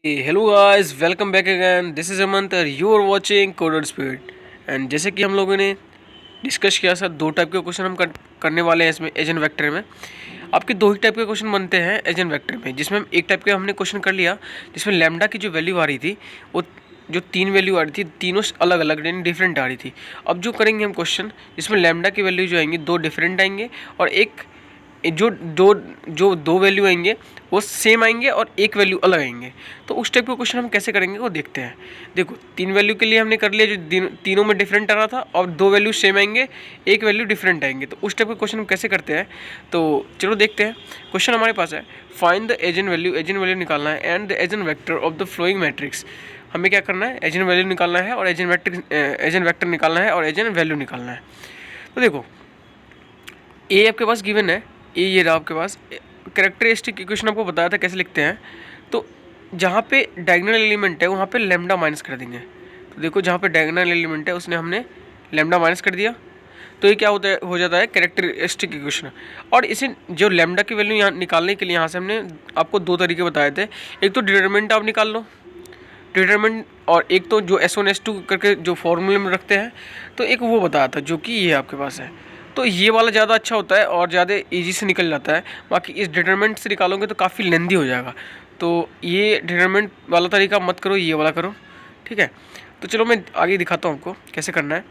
Hello guys, welcome back again. This is Hemant, you are watching coder speed. And जैसे कि हम लोगों ने डिस्कस किया सर, दो टाइप के क्वेश्चन हम करने वाले हैं इसमें एजेंट वेक्टर में। आपके दो ही टाइप के क्वेश्चन बनते हैं एजेंट वेक्टर में, जिसमें हम एक टाइप के हमने क्वेश्चन कर लिया जिसमें लैम्डा की जो वैल्यू आ रही थी वो जो तीन वैल्यू आ रही थी, तीनों अलग अलग यानी डिफरेंट आ रही थी। अब जो करेंगे हम क्वेश्चन जिसमें लैम्डा की वैल्यू जो आएंगी दो डिफरेंट आएंगे और एक जो दो जो दो वैल्यू आएंगे वो सेम आएंगे और एक वैल्यू अलग आएंगे। तो उस टाइप का क्वेश्चन हम कैसे करेंगे वो देखते हैं। देखो, तीन वैल्यू के लिए हमने कर लिया जो तीनों में डिफरेंट आ रहा था, और दो वैल्यू सेम आएंगे, एक वैल्यू डिफरेंट आएंगे। तो उस टाइप का क्वेश्चन हम कैसे करते हैं, तो चलो देखते हैं। क्वेश्चन हमारे पास है, फाइंड द एजेंट वैल्यू निकालना है and the agent vector of the flowing matrix. हमें क्या करना है, एजेंट वैल्यू निकालना है और एजेंट वेक्टर निकालना है और एजेंट वैल्यू निकालना है। तो देखो, ए आपके पास गिवन है, ये रहा आपके पास। कैरेक्टरिस्टिक इक्वेशन आपको बताया था कैसे लिखते हैं। तो जहाँ पे डायगोनल एलिमेंट है वहाँ पे लैम्डा माइनस कर देंगे। तो देखो, जहाँ पे डायगोनल एलिमेंट है उसने हमने लैम्डा माइनस कर दिया, तो ये क्या होता है, हो जाता है कैरेक्टरिस्टिक इक्वेशन। और इसे जो लैम्डा की वैल्यू यहाँ निकालने के लिए यहाँ से हमने आपको दो तरीके बताए थे। एक तो डिटरमिनेंट आप निकाल लो, डिटरमिनेंट, और एक तो जो S1 S2 करके जो फॉर्मूले में रखते हैं, तो एक वो बताया था जो कि ये आपके पास है। तो ये वाला ज़्यादा अच्छा होता है और ज़्यादा इजी से निकल जाता है। बाकी इस डिटरमिनेंट से निकालोगे तो काफ़ी लेंदी हो जाएगा। तो ये डिटरमिनेंट वाला तरीका मत करो, ये वाला करो, ठीक है। तो चलो मैं आगे दिखाता हूँ आपको कैसे करना है।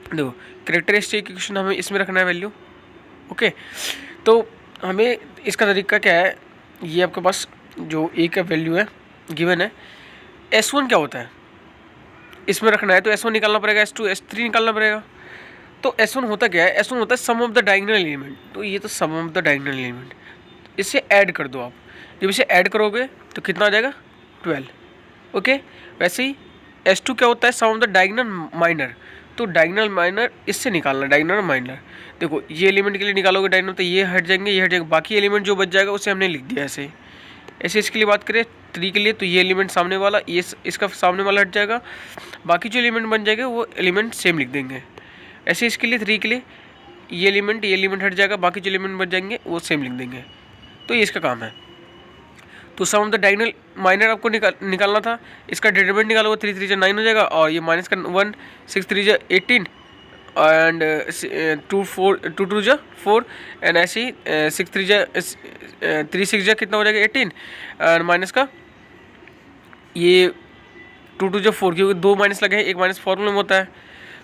देखो, कैरेक्टरिस्टिक इक्वेशन हमें इसमें रखना है वैल्यू, ओके। तो हमें इसका तरीका क्या है, ये आपके पास जो ए का वैल्यू है गिवन है, S1 क्या होता है इसमें रखना है, तो S1 निकालना पड़ेगा, S2 S3 निकालना पड़ेगा। तो S1 होता क्या है, S1 होता है सम ऑफ द डायगोनल एलिमेंट। तो ये तो सम ऑफ द डायगोनल एलिमेंट, इसे ऐड कर दो आप। जब इसे ऐड करोगे तो कितना आ जाएगा, 12, ओके। वैसे ही S2 क्या होता है, सम ऑफ द डायगोनल माइनर। तो डायगोनल माइनर इससे निकालना, डायगोनल माइनर। देखो, ये एलिमेंट के लिए निकालोगे डायगोनल, तो ये हट जाएंगे, ये हट जाएंगे, बाकी एलिमेंट जो बच जाएगा उसे हमने लिख दिया ऐसे। ऐसे इसके लिए बात करें 3 के लिए, तो ये एलिमेंट सामने वाला, ये इसका सामने वाला हट जाएगा, बाकी जो एलिमेंट बन जाएगा वो एलिमेंट सेम लिख देंगे। ऐसे इसके लिए 3 के लिए ये एलिमेंट हट जाएगा, बाकी जो एलिमेंट बच जाएंगे वो सेम लिख देंगे। तो ये इसका काम है। तो सम ऑफ द डायगोनल माइनर आपको निकालना था, इसका डिटरमिनेंट निकालो, 3 3 9 हो जाएगा, और ये माइनस का 1, 6 3 18, एंड 2 2 4, एंड ऐसे ही 6 3 6 कितना हो जाएगा 18, एंड माइनस का ये 2 2 4, क्योंकि दो माइनस लगे हैं, एक माइनस फॉर्मूला में होता है।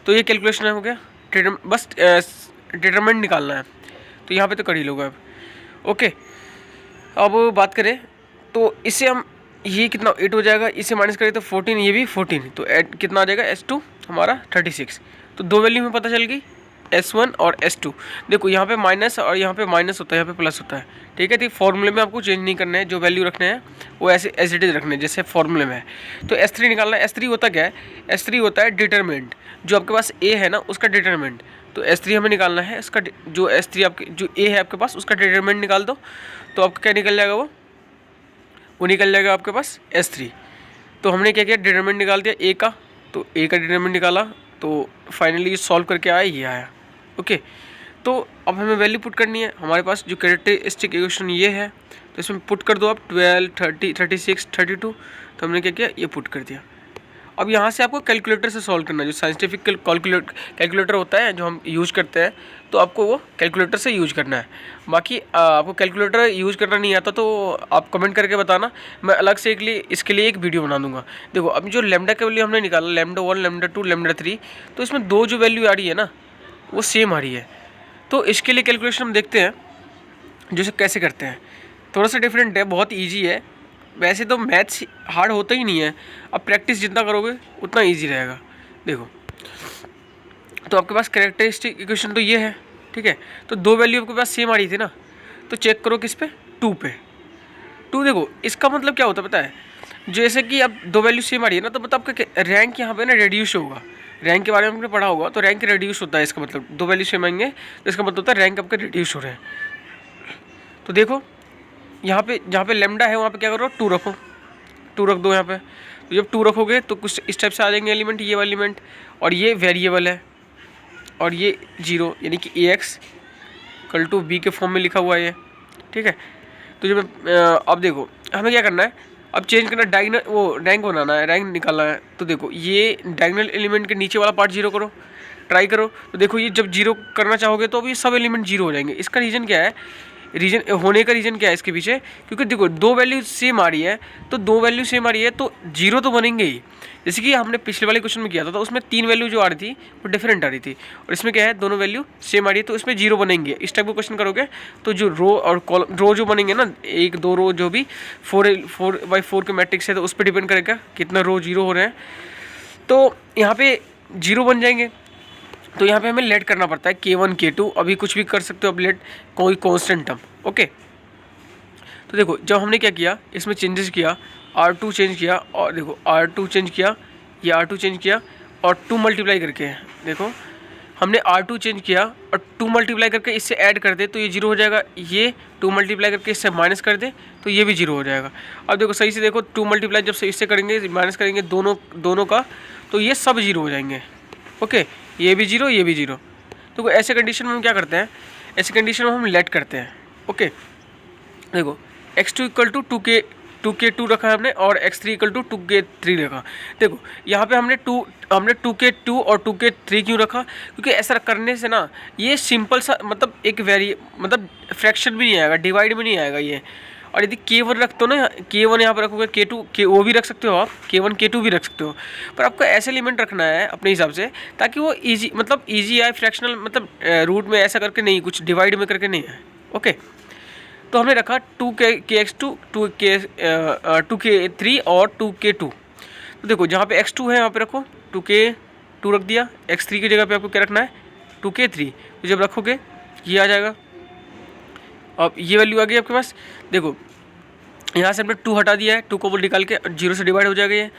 तो ये कैलकुलेशन हो गया, बस डिटरमिनेंट निकालना है। तो यहाँ पे तो कर ही लोगे अब, ओके। अब बात करें तो इससे हम, ये कितना 8 हो जाएगा, इसे माइनस करें तो 14, ये भी 14, तो ऐड कितना आ जाएगा S2 हमारा 36। तो दो वैल्यू में पता चल गई, S1 और S2। देखो, यहाँ पे माइनस और यहाँ पे माइनस होता है, यहाँ पे प्लस होता है, ठीक है। तो फॉर्मूले में आपको चेंज नहीं करना है, जो वैल्यू रखने हैं वो ऐसे एज इट इज रखने हैं जैसे फॉर्मूले में है। तो S3 निकालना है। S3 होता क्या है, S3 होता है डिटरमिनेंट, जो आपके पास A है ना उसका डिटरमिनेंट। तो S3 हमें निकालना है, इसका जो S3 आपके जो A है आपके पास उसका डिटरमिनेंट निकाल दो, तो आपका क्या निकल जाएगा, वो निकल जाएगा आपके पास S3। तो हमने क्या किया, डिटरमिनेंट निकाल दिया A का, तो A का डिटरमिनेंट निकाला, तो फाइनली सॉल्व करके आया, ये आया, ओके। तो अब हमें वैल्यू पुट करनी है। हमारे पास जो कैरेक्टरिस्टिक इक्वेशन ये है, तो इसमें पुट कर दो आप 12 30 36 32। तो हमने क्या किया, ये पुट कर दिया। अब यहाँ से आपको कैलकुलेटर से सॉल्व करना है, जो साइंटिफिक कैलकुलेटर होता है जो हम यूज़ करते हैं, तो आपको वो कैलकुलेटर से यूज करना है। बाकी आपको कैलकुलेटर यूज़ करना नहीं आता तो आप कमेंट करके बताना, मैं अलग से इसके लिए एक वीडियो बना दूंगा। देखो, अब जो लैम्डा का वैल्यू हमने निकाला, लैम्डा 1 लैम्डा 2 लैम्डा 3, तो इसमें दो जो वैल्यू आ रही है ना वो सेम आ रही है। तो इसके लिए कैलकुलेशन हम देखते हैं जैसे कैसे करते हैं। थोड़ा सा डिफरेंट है, बहुत ईजी है। वैसे तो मैथ्स हार्ड होता ही नहीं है, अब प्रैक्टिस जितना करोगे उतना ईजी रहेगा। देखो, तो आपके पास कैरेक्टरिस्टिक इक्वेशन तो ये है, ठीक है। तो दो वैल्यू आपके पास सेम आ रही थी ना, तो चेक करो किस पे, 2 पे। 2, देखो इसका मतलब क्या होता है पता है, जैसे कि अब दो वैल्यू सेम आ रही है ना, तो मतलब आपका रैंक यहाँ पे ना रिड्यूस होगा। रैंक के बारे में आपने पढ़ा होगा, तो रैंक रिड्यूस होता है, इसका मतलब दो वैल्यू सेम आएंगे तो इसका मतलब होता है रैंक आपका रिड्यूस हो रहे हैं। तो देखो, यहाँ पे जहाँ पे लैम्डा है वहाँ पे क्या करो, 2 रखो, 2 रख दो यहाँ पे। तो जब 2 रखोगे तो कुछ इस टाइप से आ जाएंगे एलिमेंट, ये वाला एलिमेंट, और ये वेरिएबल है, और ये 0 यानी कि AX कल टू B के फॉर्म में लिखा हुआ है ये, ठीक है। तो जब अब देखो हमें क्या करना है, अब चेंज करना डायगनल, वो रैंक बनाना है, रैंक निकालना है। तो देखो ये डायगनल एलिमेंट के नीचे वाला पार्ट जीरो करो, ट्राई करो। तो देखो ये जब जीरो करना चाहोगे तो अभी सब एलिमेंट जीरो हो जाएंगे। इसका रीज़न क्या है, रीजन होने का रीज़न क्या है इसके पीछे, क्योंकि देखो दो वैल्यू सेम आ रही है, तो दो वैल्यू सेम आ रही है तो जीरो तो बनेंगे ही। जैसे कि हमने पिछले वाले क्वेश्चन में किया था, तो उसमें तीन वैल्यू जो आ रही थी वो डिफरेंट आ रही थी, और इसमें क्या है दोनों वैल्यू सेम आ रही है, तो इसमें जीरो बनेंगे। इस टाइप का क्वेश्चन करोगे तो जो रो और कॉलम, रो जो बनेंगे ना, एक दो रो जो भी 4x4 के मैट्रिक्स है, तो उस पर डिपेंड करेगा कितना रो जीरो हो रहे हैं, तो यहाँ पे जीरो बन जाएंगे। तो यहाँ पे हमें लेट करना पड़ता है K1 K2, अभी कुछ भी कर सकते हो अब लेट, कोई कांस्टेंट टर्म। ओके, तो देखो जब हमने क्या किया, इसमें चेंजेस किया, R2 चेंज किया, और देखो R2 चेंज किया, ये R2 चेंज किया, और 2 मल्टीप्लाई करके देखो हमने R2 चेंज किया और 2 मल्टीप्लाई करके इससे ऐड कर दे तो ये जीरो हो जाएगा, ये 2 मल्टीप्लाई करके इससे माइनस कर दे तो ये भी जीरो हो जाएगा। अब देखो सही से देखो 2 मल्टीप्लाई जब से इससे करेंगे, माइनस करेंगे दोनों का, तो ये सब जीरो हो जाएंगे। ओके, ये भी जीरो, ये भी जीरो। तो ऐसे कंडीशन में हम क्या करते हैं, ऐसे कंडीशन में हम लेट करते हैं। ओके, देखो x2 इक्वल टू 2k2 रखा है हमने, और x3 इक्वल टू 2k3 रखा। देखो यहाँ पे हमने 2k2 और 2k3 क्यों रखा, क्योंकि ऐसा करने से ना ये सिंपल सा मतलब एक मतलब फ्रैक्शन भी नहीं आएगा, डिवाइड भी नहीं आएगा ये। और यदि k1 रखते हो ना, k1 यहाँ पर रखोगे, k2 वो भी रख सकते हो आप, k1 k2 भी रख सकते हो, पर आपको ऐसे एलिमेंट रखना है अपने हिसाब से ताकि वो ईजी, मतलब ईजी आए, फ्रैक्शनल मतलब रूट में ऐसा करके नहीं, कुछ डिवाइड में करके नहीं है। ओके, तो हमने रखा 2kx2, 2k3 और 2k2। तो देखो जहाँ पे x2 है यहाँ पे रखो 2k2 रख दिया, x3 की जगह पे आपको क्या रखना है 2k3। तो जब रखोगे ये आ जाएगा, अब ये वैल्यू आ गई आपके पास। देखो यहाँ से हमने 2 हटा दिया है, 2 को निकाल के 0 से डिवाइड हो जाएगा ये,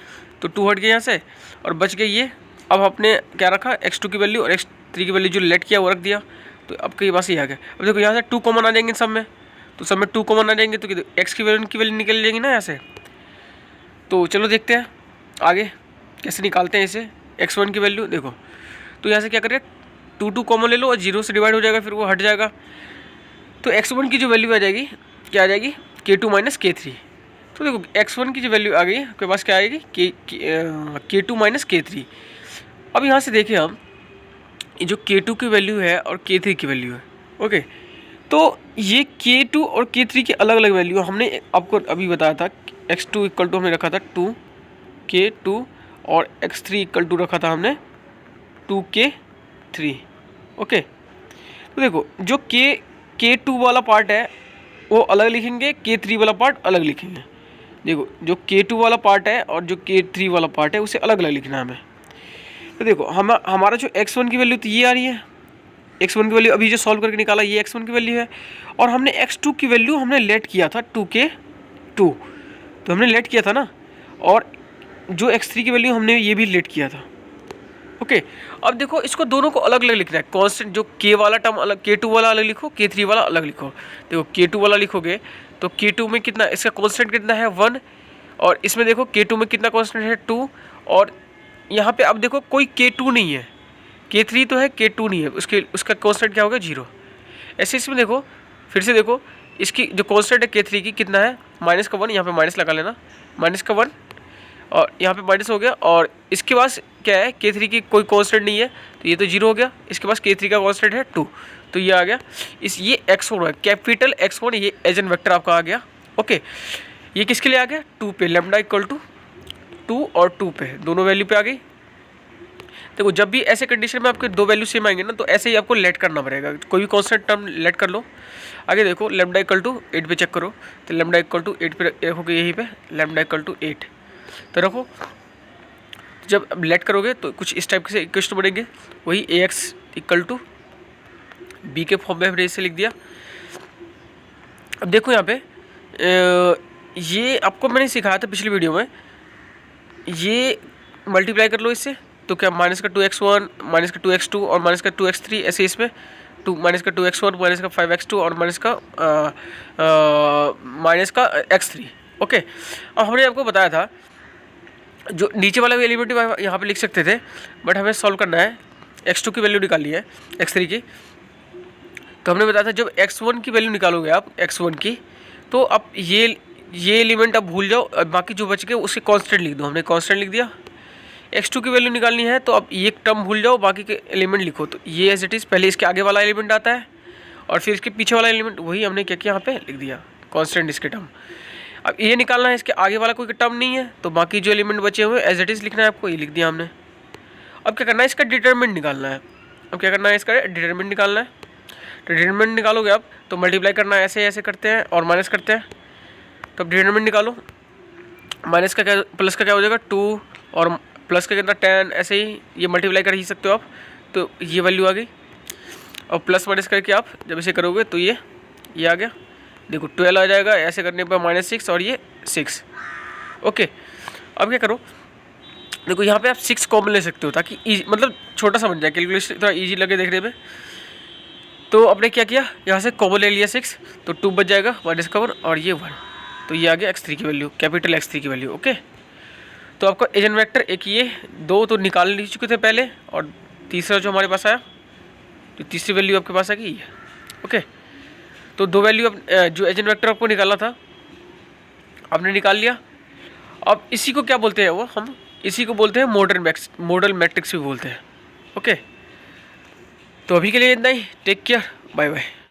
तो 2 हट गए यहाँ से और बच गए ये। अब आपने क्या रखा, x2 की वैल्यू और x3 की वैल्यू जो लेट किया वो रख दिया, तो आपके पास ये आ गया। अब देखो यहाँ से 2 कॉमन आ जाएंगे सब में, तो सब में 2 कॉमन आ जाएंगे, तो x की वैल्यू निकल जाएगी ना यहाँ से। तो चलो देखते हैं आगे कैसे निकालते हैं इसे, x1 की वैल्यू देखो। तो यहाँ से क्या करें, 2 कॉमन ले लो और 0 से डिवाइड हो जाएगा, फिर वो हट जाएगा। तो x1 की जो वैल्यू आ जाएगी, क्या आ जाएगी, k2 माइनस k3। तो देखो x1 की जो वैल्यू आ गई आपके पास क्या आएगी, k2 माइनस k3। अब यहाँ से देखें हम, ये जो k2 की वैल्यू है और k3 की वैल्यू है। ओके, तो ये k2 और k3 की अलग अलग वैल्यू हमने आपको अभी बताया था। x2 इक्वल टू हमने रखा था 2k2 और x3 इक्वल टू रखा था हमने 2k3। ओके, तो देखो जो k2 वाला पार्ट है वो अलग लिखेंगे, k3 वाला पार्ट अलग लिखेंगे। देखो जो k2 वाला पार्ट है और जो k3 वाला पार्ट है उसे अलग अलग लिखना है हमें। तो देखो हमारा जो x1 की वैल्यू तो ये आ रही है, x1 की वैल्यू अभी जो सॉल्व करके निकाला ये x1 की वैल्यू है, और हमने x2 की वैल्यू हमने लेट किया था 2k2, तो हमने लेट किया था ना, और जो x3 की वैल्यू हमने ये भी लेट किया था। ओके, अब देखो इसको दोनों को अलग अलग लिखना है, कांस्टेंट जो k वाला टर्म अलग, k2 वाला अलग लिखो, k3 वाला अलग लिखो। देखो k2 वाला लिखोगे तो k2 में कितना, इसका कांस्टेंट कितना है 1, और इसमें देखो k2 में कितना कांस्टेंट है 2, और यहाँ पे अब देखो कोई k2 नहीं है, k3 तो है k2 नहीं है, उसका कांस्टेंट क्या होगा 0। ऐसे इसमें देखो फिर से देखो, इसकी जो कांस्टेंट है k3 की कितना है माइनस का 1, यहाँ पे माइनस लगा लेना, माइनस का 1, और यहाँ पे माइनस हो गया। और इसके पास क्या है, k3 की कोई कांस्टेंट नहीं है, तो ये तो 0 हो गया। इसके पास k3 का कांस्टेंट है 2, तो ये आ गया। ये x1 है, कैपिटल x1, ये एजेंट वेक्टर आपका आ गया। ओके, ये किसके लिए आ गया, 2 पे, लैम्डा इक्वल टू 2 और 2 पे, दोनों वैल्यू पे आ गई। देखो जब भी ऐसे कंडीशन में आपके दो वैल्यू सेम आएंगे ना, तो ऐसे ही आपको लेट करना पड़ेगा, कोई भी कांस्टेंट टर्म लेट कर लो। आगे देखो लैम्डा इक्वल टू 8 पे चेक करो, तो लैम्डा इक्वल टू 8 पे रखोगे, यहीं पे लैम्डा इक्वल टू 8 तो रखो। जब अब लेट करोगे तो कुछ इस टाइप से इक्वेशन बनेंगे, वही ax इक्वल टू बी के फॉर्म में हमने इसे लिख दिया। अब देखो यहाँ पे ये आपको मैंने सिखाया था पिछली वीडियो में, ये मल्टीप्लाई कर लो इससे, तो क्या माइनस का 2x1, माइनस का 2x2 और माइनस का 2x3, ऐसे इसमें माइनस का 2x1, माइनस का 5x2 और माइनस का x3। ओके, अब हमने आपको बताया था जो नीचे वाला भी एलिमेंट यहाँ पे लिख सकते थे, बट हमें सॉल्व करना है, x2 की वैल्यू निकालनी है x3 की। तो हमने बताया था जब x1 की वैल्यू निकालोगे आप x1 की, तो अब ये ये एलिमेंट अब भूल जाओ, अब बाकी जो बच गए उसके कांस्टेंट लिख दो। हमने कांस्टेंट लिख दिया। x2 की वैल्यू निकालनी है तो अब ये एक टर्म भूल जाओ, बाकी के एलिमेंट लिखो। तो ये एज इट इज़, पहले इसके आगे वाला एलिमेंट आता है और फिर इसके पीछे वाला एलिमेंट, वही हमने क्या किया यहाँ पे लिख दिया कांस्टेंट इसके टर्म। अब ये निकालना है, इसके आगे वाला कोई टर्म नहीं है तो बाकी जो एलिमेंट बचे हुए एज इट इज़ लिखना है आपको, ये लिख दिया हमने। अब क्या करना है, इसका डिटरमिनेंट निकालना है। अब क्या करना है, इसका डिटरमिनेंट निकालना है। तो डिटरमिनेंट निकालोगे आप तो मल्टीप्लाई करना है, ऐसे ऐसे करते हैं और माइनस करते हैं। तो अब डिटरमिनेंट निकालो, माइनस का क्या प्लस का क्या हो जाएगा 2 और प्लस का कितना 10, ऐसे ही ये मल्टीप्लाई कर ही सकते हो आप। तो ये वैल्यू आ गई और प्लस माइनस करके आप जब इसे करोगे तो ये आ गया, देखो 12 आ जाएगा। ऐसे करने पर -6 और ये 6। ओके, अब क्या करो, देखो यहाँ पे आप 6 कॉमन ले सकते हो ताकि मतलब छोटा सा बन जाए, कैलकुलेशन थोड़ा ईजी लगे देखने में। तो आपने क्या किया, यहाँ से कॉमन ले लिया 6, तो 2 बच जाएगा, माइनस का 1 और ये 1। तो ये आ गया x3 की वैल्यू, कैपिटल X3 की वैल्यू। ओके, तो आपका एजन वेक्टर एक ये 2 तो निकाल ले चुके थे पहले, और तीसरा जो हमारे पास आया, तो तीसरी वैल्यू आपके पास आ गई है। ओके, तो 2 वैल्यू जो एजन वेक्टर आपको निकालना था आपने निकाल लिया। अब इसी को क्या बोलते हैं, वो हम इसी को बोलते हैं मॉडल मैट्रिक्स भी बोलते हैं। ओके, तो अभी के लिए इतना ही। Take care, bye bye.